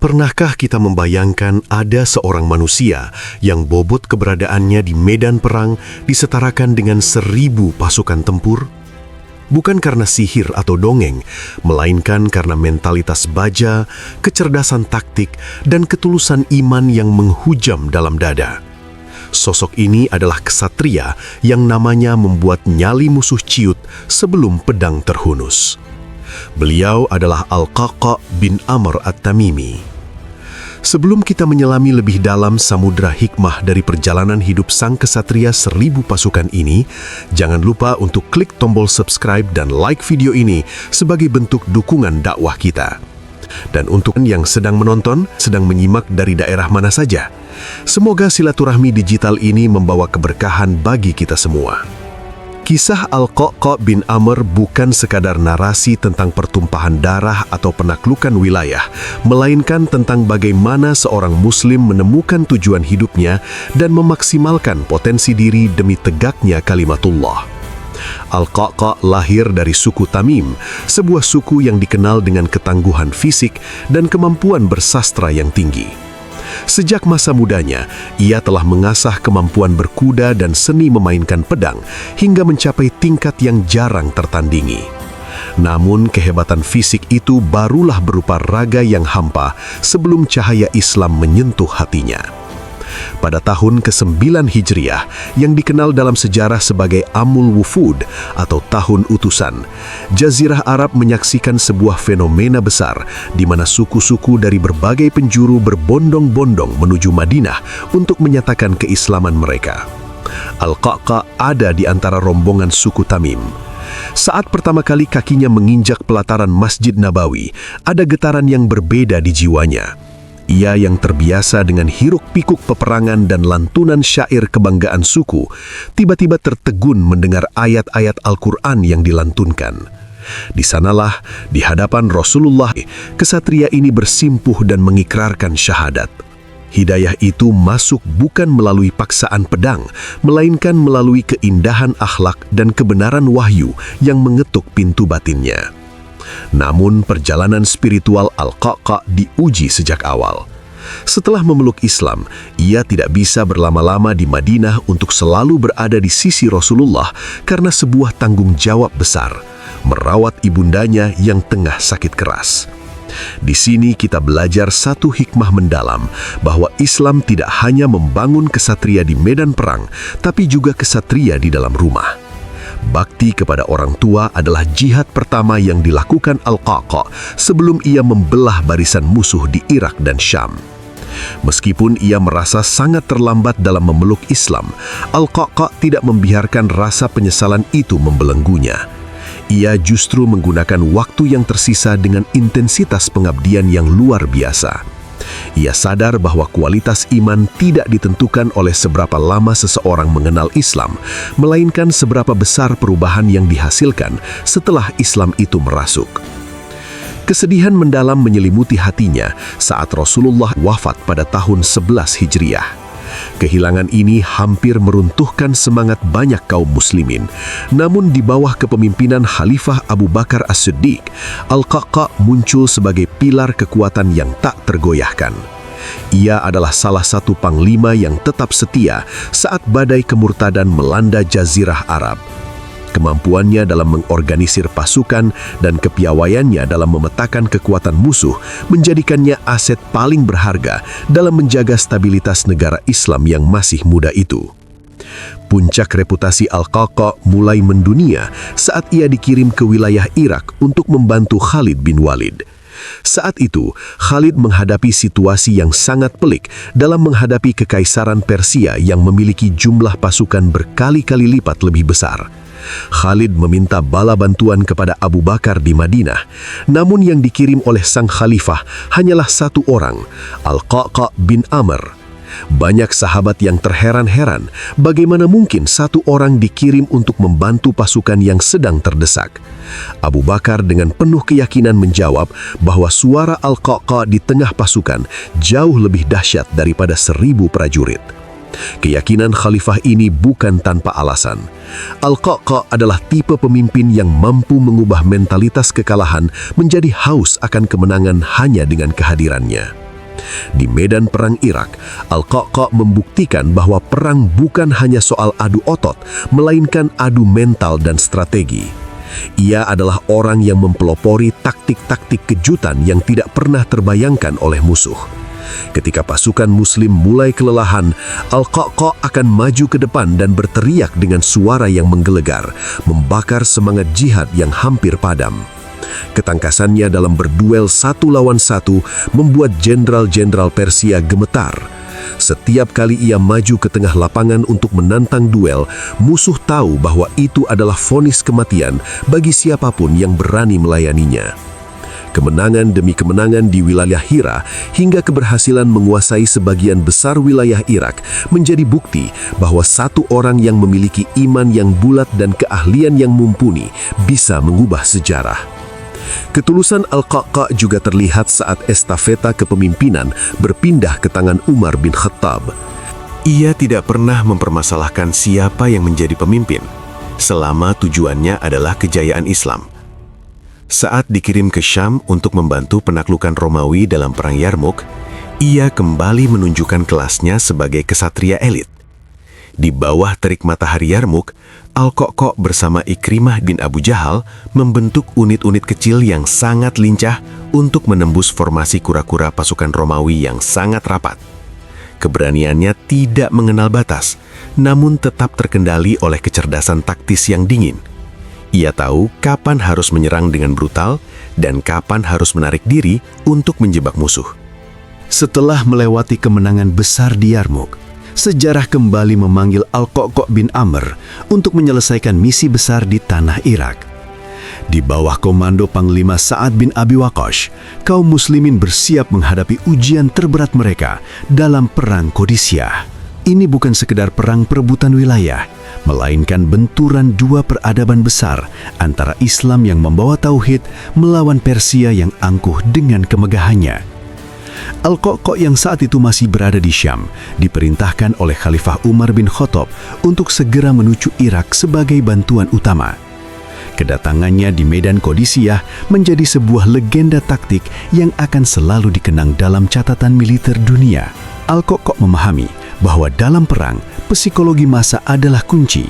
Pernahkah kita membayangkan ada seorang manusia yang bobot keberadaannya di medan perang disetarakan dengan 1000 pasukan tempur? Bukan karena sihir atau dongeng, melainkan karena mentalitas baja, kecerdasan taktik, dan ketulusan iman yang menghujam dalam dada. Sosok ini adalah ksatria yang namanya membuat nyali musuh ciut sebelum pedang terhunus. Beliau adalah Al-Qaqa bin Amr At-Tamimi. Sebelum kita menyelami lebih dalam samudra hikmah dari perjalanan hidup sang ksatria 1000 pasukan ini, jangan lupa untuk klik tombol subscribe dan like video ini sebagai bentuk dukungan dakwah kita. Dan untuk yang sedang menonton, sedang menyimak dari daerah mana saja, semoga silaturahmi digital ini membawa keberkahan bagi kita semua. Kisah Al-Qaqa bin Amr bukan sekadar narasi tentang pertumpahan darah atau penaklukan wilayah, melainkan tentang bagaimana seorang muslim menemukan tujuan hidupnya dan memaksimalkan potensi diri demi tegaknya kalimatullah. Al-Qaqa lahir dari suku Tamim, sebuah suku yang dikenal dengan ketangguhan fisik dan kemampuan bersastra yang tinggi. Sejak masa mudanya, ia telah mengasah kemampuan berkuda dan seni memainkan pedang hingga mencapai tingkat yang jarang tertandingi. Namun kehebatan fisik itu barulah berupa raga yang hampa sebelum cahaya Islam menyentuh hatinya. Pada tahun ke-9 Hijriah, yang dikenal dalam sejarah sebagai Amul Wufud atau Tahun Utusan, Jazirah Arab menyaksikan sebuah fenomena besar di mana suku-suku dari berbagai penjuru berbondong-bondong menuju Madinah untuk menyatakan keislaman mereka. Al-Qaqa ada di antara rombongan suku Tamim. Saat pertama kali kakinya menginjak pelataran Masjid Nabawi, ada getaran yang berbeda di jiwanya. Ia yang terbiasa dengan hiruk-pikuk peperangan dan lantunan syair kebanggaan suku, tiba-tiba tertegun mendengar ayat-ayat Al-Quran yang dilantunkan. Di sanalah, di hadapan Rasulullah, ksatria ini bersimpuh dan mengikrarkan syahadat. Hidayah itu masuk bukan melalui paksaan pedang, melainkan melalui keindahan akhlak dan kebenaran wahyu yang mengetuk pintu batinnya. Namun perjalanan spiritual Al-Qaqa diuji sejak awal. Setelah memeluk Islam, ia tidak bisa berlama-lama di Madinah untuk selalu berada di sisi Rasulullah karena sebuah tanggung jawab besar, merawat ibundanya yang tengah sakit keras. Di sini kita belajar satu hikmah mendalam, bahwa Islam tidak hanya membangun ksatria di medan perang, tapi juga ksatria di dalam rumah. Bakti kepada orang tua adalah jihad pertama yang dilakukan Al-Qaqa sebelum ia membelah barisan musuh di Irak dan Syam. Meskipun ia merasa sangat terlambat dalam memeluk Islam, Al-Qaqa tidak membiarkan rasa penyesalan itu membelenggunya. Ia justru menggunakan waktu yang tersisa dengan intensitas pengabdian yang luar biasa. Ia sadar bahwa kualitas iman tidak ditentukan oleh seberapa lama seseorang mengenal Islam, melainkan seberapa besar perubahan yang dihasilkan setelah Islam itu merasuk. Kesedihan mendalam menyelimuti hatinya saat Rasulullah wafat pada tahun 11 Hijriah. Kehilangan ini hampir meruntuhkan semangat banyak kaum muslimin. Namun di bawah kepemimpinan Khalifah Abu Bakar As-Siddiq, Al-Qaqa muncul sebagai pilar kekuatan yang tak tergoyahkan. Ia adalah salah satu panglima yang tetap setia saat badai kemurtadan melanda Jazirah Arab. Kemampuannya dalam mengorganisir pasukan dan kepiawaiannya dalam memetakan kekuatan musuh menjadikannya aset paling berharga dalam menjaga stabilitas negara Islam yang masih muda itu. Puncak reputasi Al-Qaqa mulai mendunia saat ia dikirim ke wilayah Irak untuk membantu Khalid bin Walid. Saat itu, Khalid menghadapi situasi yang sangat pelik dalam menghadapi kekaisaran Persia yang memiliki jumlah pasukan berkali-kali lipat lebih besar. Khalid meminta bala bantuan kepada Abu Bakar di Madinah, namun yang dikirim oleh sang khalifah hanyalah satu orang, Al-Qaqa bin Amr. Banyak sahabat yang terheran-heran bagaimana mungkin satu orang dikirim untuk membantu pasukan yang sedang terdesak. Abu Bakar dengan penuh keyakinan menjawab bahwa suara Al-Qaqa di tengah pasukan jauh lebih dahsyat daripada 1000 prajurit. Keyakinan khalifah ini bukan tanpa alasan. Al-Qaqa adalah tipe pemimpin yang mampu mengubah mentalitas kekalahan menjadi haus akan kemenangan hanya dengan kehadirannya. Di medan perang Irak, Al-Qa'qa' membuktikan bahwa perang bukan hanya soal adu otot, melainkan adu mental dan strategi. Ia adalah orang yang mempelopori taktik-taktik kejutan yang tidak pernah terbayangkan oleh musuh. Ketika pasukan Muslim mulai kelelahan, Al-Qa'qa' akan maju ke depan dan berteriak dengan suara yang menggelegar, membakar semangat jihad yang hampir padam. Ketangkasannya dalam berduel satu lawan satu membuat jenderal-jenderal Persia gemetar. Setiap kali ia maju ke tengah lapangan untuk menantang duel, musuh tahu bahwa itu adalah vonis kematian bagi siapapun yang berani melayaninya. Kemenangan demi kemenangan di wilayah Hira hingga keberhasilan menguasai sebagian besar wilayah Irak menjadi bukti bahwa satu orang yang memiliki iman yang bulat dan keahlian yang mumpuni bisa mengubah sejarah. Ketulusan Al-Qa'qa' juga terlihat saat estafeta kepemimpinan berpindah ke tangan Umar bin Khattab. Ia tidak pernah mempermasalahkan siapa yang menjadi pemimpin, selama tujuannya adalah kejayaan Islam. Saat dikirim ke Syam untuk membantu penaklukan Romawi dalam Perang Yarmuk, ia kembali menunjukkan kelasnya sebagai kesatria elit. Di bawah terik matahari Yarmuk, Al-Qa'qa' bersama Ikrimah bin Abu Jahal membentuk unit-unit kecil yang sangat lincah untuk menembus formasi kura-kura pasukan Romawi yang sangat rapat. Keberaniannya tidak mengenal batas, namun tetap terkendali oleh kecerdasan taktis yang dingin. Ia tahu kapan harus menyerang dengan brutal dan kapan harus menarik diri untuk menjebak musuh. Setelah melewati kemenangan besar di Yarmuk, sejarah kembali memanggil Al-Qa'qa' bin Amr untuk menyelesaikan misi besar di tanah Irak. Di bawah komando Panglima Sa'ad bin Abi Waqqas, kaum muslimin bersiap menghadapi ujian terberat mereka dalam Perang Qadisiyah. Ini bukan sekedar perang perebutan wilayah, melainkan benturan dua peradaban besar antara Islam yang membawa tauhid melawan Persia yang angkuh dengan kemegahannya. Al-Qa'qa' yang saat itu masih berada di Syam diperintahkan oleh Khalifah Umar bin Khattab untuk segera menuju Irak sebagai bantuan utama. Kedatangannya di medan Qadisiyah menjadi sebuah legenda taktik yang akan selalu dikenang dalam catatan militer dunia. Al-Qa'qa' memahami bahwa dalam perang, psikologi massa adalah kunci.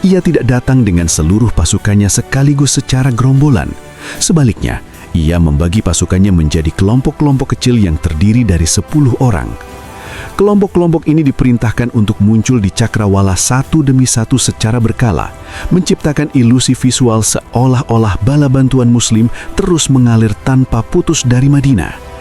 Ia tidak datang dengan seluruh pasukannya sekaligus secara gerombolan. Sebaliknya, ia membagi pasukannya menjadi kelompok-kelompok kecil yang terdiri dari 10 orang. Kelompok-kelompok ini diperintahkan untuk muncul di cakrawala satu demi satu secara berkala, menciptakan ilusi visual seolah-olah bala bantuan Muslim terus mengalir tanpa putus dari Madinah.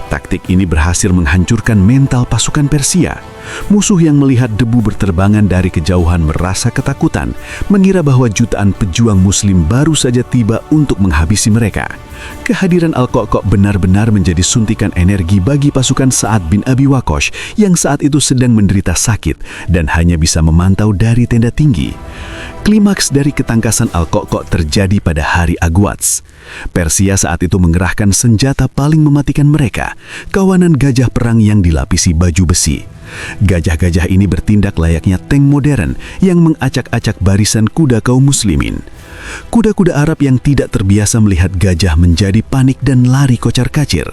Taktik ini berhasil menghancurkan mental pasukan Persia. Musuh yang melihat debu berterbangan dari kejauhan merasa ketakutan, mengira bahwa jutaan pejuang Muslim baru saja tiba untuk menghabisi mereka. Kehadiran Al-Qa'qa' benar-benar menjadi suntikan energi bagi pasukan Sa'ad bin Abi Waqqas yang saat itu sedang menderita sakit dan hanya bisa memantau dari tenda tinggi. Klimaks dari ketangkasan Al-Qa'qa' terjadi pada hari Agwats. Persia saat itu mengerahkan senjata paling mematikan mereka, kawanan gajah perang yang dilapisi baju besi. Gajah-gajah ini bertindak layaknya tank modern yang mengacak-acak barisan kuda kaum muslimin. Kuda-kuda Arab yang tidak terbiasa melihat gajah menjadi panik dan lari kocar-kacir.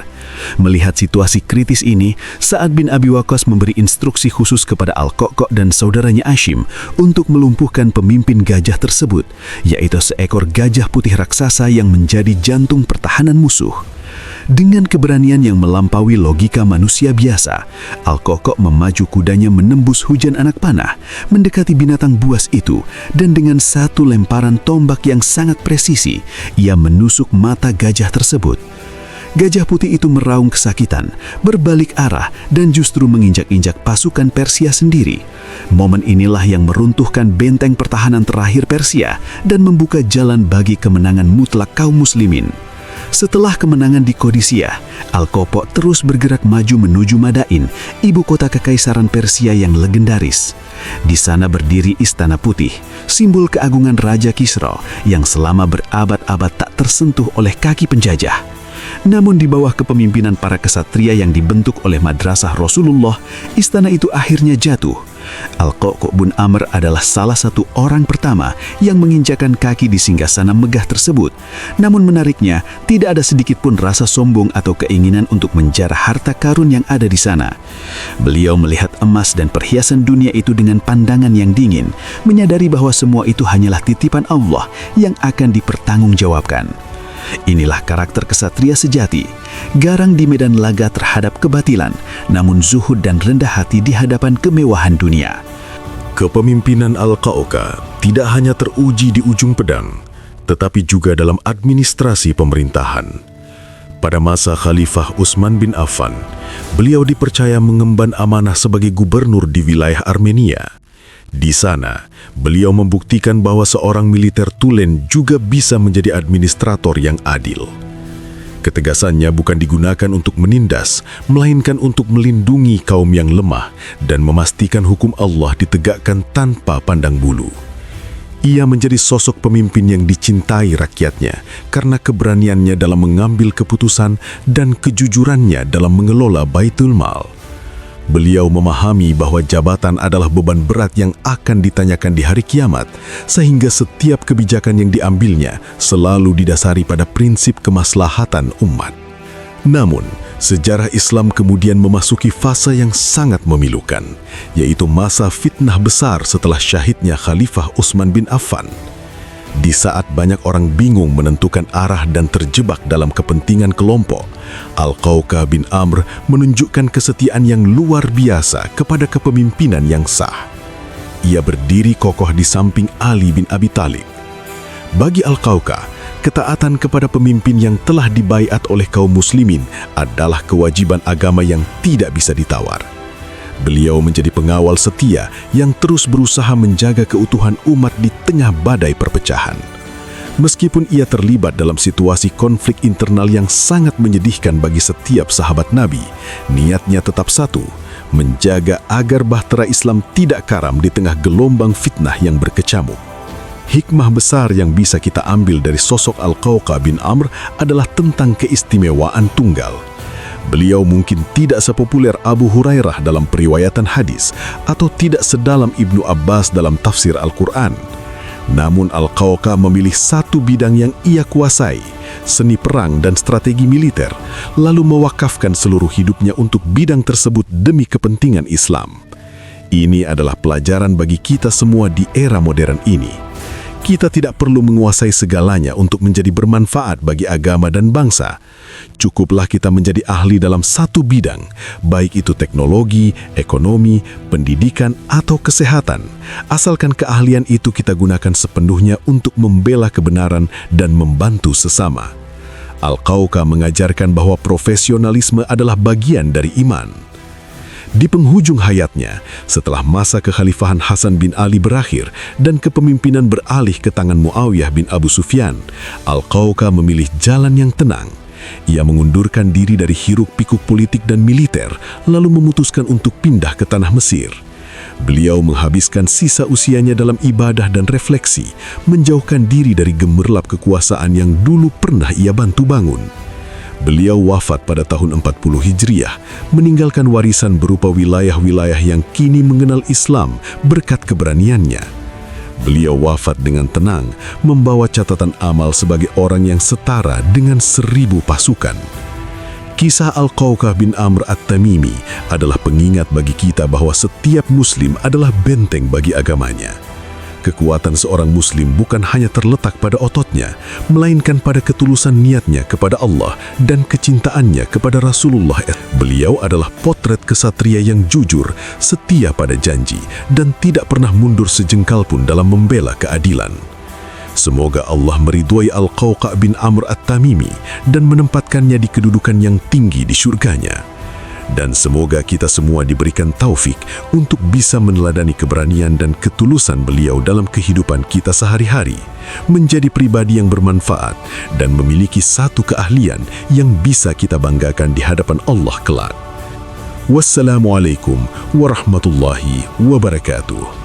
Melihat situasi kritis ini, Sa'ad bin Abi Waqqas memberi instruksi khusus kepada Al-Qa'qa' dan saudaranya Hashim untuk melumpuhkan pemimpin gajah tersebut, yaitu seekor gajah putih raksasa yang menjadi jantung pertahanan musuh. Dengan keberanian yang melampaui logika manusia biasa, Al-Qa'qa' memaju kudanya menembus hujan anak panah, mendekati binatang buas itu, dan dengan satu lemparan tombak yang sangat presisi, ia menusuk mata gajah tersebut. Gajah putih itu meraung kesakitan, berbalik arah, dan justru menginjak-injak pasukan Persia sendiri. Momen inilah yang meruntuhkan benteng pertahanan terakhir Persia dan membuka jalan bagi kemenangan mutlak kaum muslimin. Setelah kemenangan di Qadisiyah, Al-Qa'qa' terus bergerak maju menuju Madain, ibu kota kekaisaran Persia yang legendaris. Di sana berdiri Istana Putih, simbol keagungan Raja Kisra yang selama berabad-abad tak tersentuh oleh kaki penjajah. Namun di bawah kepemimpinan para kesatria yang dibentuk oleh madrasah Rasulullah, istana itu akhirnya jatuh. Al-Qa'qa' bin Amr adalah salah satu orang pertama yang menginjakan kaki di singgasana megah tersebut. Namun menariknya, tidak ada sedikit pun rasa sombong atau keinginan untuk menjarah harta karun yang ada di sana. Beliau melihat emas dan perhiasan dunia itu dengan pandangan yang dingin, menyadari bahwa semua itu hanyalah titipan Allah yang akan dipertanggungjawabkan. Inilah karakter kesatria sejati, garang di medan laga terhadap kebatilan, namun zuhud dan rendah hati di hadapan kemewahan dunia. Kepemimpinan Al-Qa'qa' tidak hanya teruji di ujung pedang, tetapi juga dalam administrasi pemerintahan. Pada masa Khalifah Utsman bin Affan, beliau dipercaya mengemban amanah sebagai gubernur di wilayah Armenia. Di sana, beliau membuktikan bahwa seorang militer tulen juga bisa menjadi administrator yang adil. Ketegasannya bukan digunakan untuk menindas, melainkan untuk melindungi kaum yang lemah dan memastikan hukum Allah ditegakkan tanpa pandang bulu. Ia menjadi sosok pemimpin yang dicintai rakyatnya karena keberaniannya dalam mengambil keputusan dan kejujurannya dalam mengelola Baitul Mal. Beliau memahami bahwa jabatan adalah beban berat yang akan ditanyakan di hari kiamat, sehingga setiap kebijakan yang diambilnya selalu didasari pada prinsip kemaslahatan umat. Namun, sejarah Islam kemudian memasuki fase yang sangat memilukan, yaitu masa fitnah besar setelah syahidnya Khalifah Utsman bin Affan. Di saat banyak orang bingung menentukan arah dan terjebak dalam kepentingan kelompok, Al-Qa'qa' bin Amr menunjukkan kesetiaan yang luar biasa kepada kepemimpinan yang sah. Ia berdiri kokoh di samping Ali bin Abi Thalib. Bagi Al-Qa'qa', ketaatan kepada pemimpin yang telah dibaiat oleh kaum muslimin adalah kewajiban agama yang tidak bisa ditawar. Beliau menjadi pengawal setia yang terus berusaha menjaga keutuhan umat di tengah badai perpecahan. Meskipun ia terlibat dalam situasi konflik internal yang sangat menyedihkan bagi setiap sahabat Nabi, niatnya tetap satu, menjaga agar bahtera Islam tidak karam di tengah gelombang fitnah yang berkecamuk. Hikmah besar yang bisa kita ambil dari sosok Al-Qa'qa' bin Amr adalah tentang keistimewaan tunggal. Beliau mungkin tidak sepopuler Abu Hurairah dalam periwayatan hadis atau tidak sedalam Ibnu Abbas dalam tafsir Al-Quran. Namun Al-Qa'qa' memilih satu bidang yang ia kuasai, seni perang dan strategi militer, lalu mewakafkan seluruh hidupnya untuk bidang tersebut demi kepentingan Islam. Ini adalah pelajaran bagi kita semua di era modern ini. Kita tidak perlu menguasai segalanya untuk menjadi bermanfaat bagi agama dan bangsa. Cukuplah kita menjadi ahli dalam satu bidang, baik itu teknologi, ekonomi, pendidikan, atau kesehatan. Asalkan keahlian itu kita gunakan sepenuhnya untuk membela kebenaran dan membantu sesama. Al-Qa'qa' mengajarkan bahwa profesionalisme adalah bagian dari iman. Di penghujung hayatnya, setelah masa kekhalifahan Hasan bin Ali berakhir dan kepemimpinan beralih ke tangan Muawiyah bin Abu Sufyan, Al-Qa'qa' memilih jalan yang tenang. Ia mengundurkan diri dari hiruk-pikuk politik dan militer, lalu memutuskan untuk pindah ke tanah Mesir. Beliau menghabiskan sisa usianya dalam ibadah dan refleksi, menjauhkan diri dari gemerlap kekuasaan yang dulu pernah ia bantu bangun. Beliau wafat pada tahun 40 Hijriah, meninggalkan warisan berupa wilayah-wilayah yang kini mengenal Islam berkat keberaniannya. Beliau wafat dengan tenang, membawa catatan amal sebagai orang yang setara dengan 1000 pasukan. Kisah Al-Qa'qa' bin Amr At-Tamimi adalah pengingat bagi kita bahwa setiap Muslim adalah benteng bagi agamanya. Kekuatan seorang Muslim bukan hanya terletak pada ototnya, melainkan pada ketulusan niatnya kepada Allah dan kecintaannya kepada Rasulullah. Beliau adalah potret kesatria yang jujur, setia pada janji, dan tidak pernah mundur sejengkal pun dalam membela keadilan. Semoga Allah meridhoi Al-Qa'qa' bin Amr At-Tamimi dan menempatkannya di kedudukan yang tinggi di surganya. Dan semoga kita semua diberikan taufik untuk bisa meneladani keberanian dan ketulusan beliau dalam kehidupan kita sehari-hari, menjadi pribadi yang bermanfaat dan memiliki satu keahlian yang bisa kita banggakan di hadapan Allah kelak. Wassalamualaikum warahmatullahi wabarakatuh.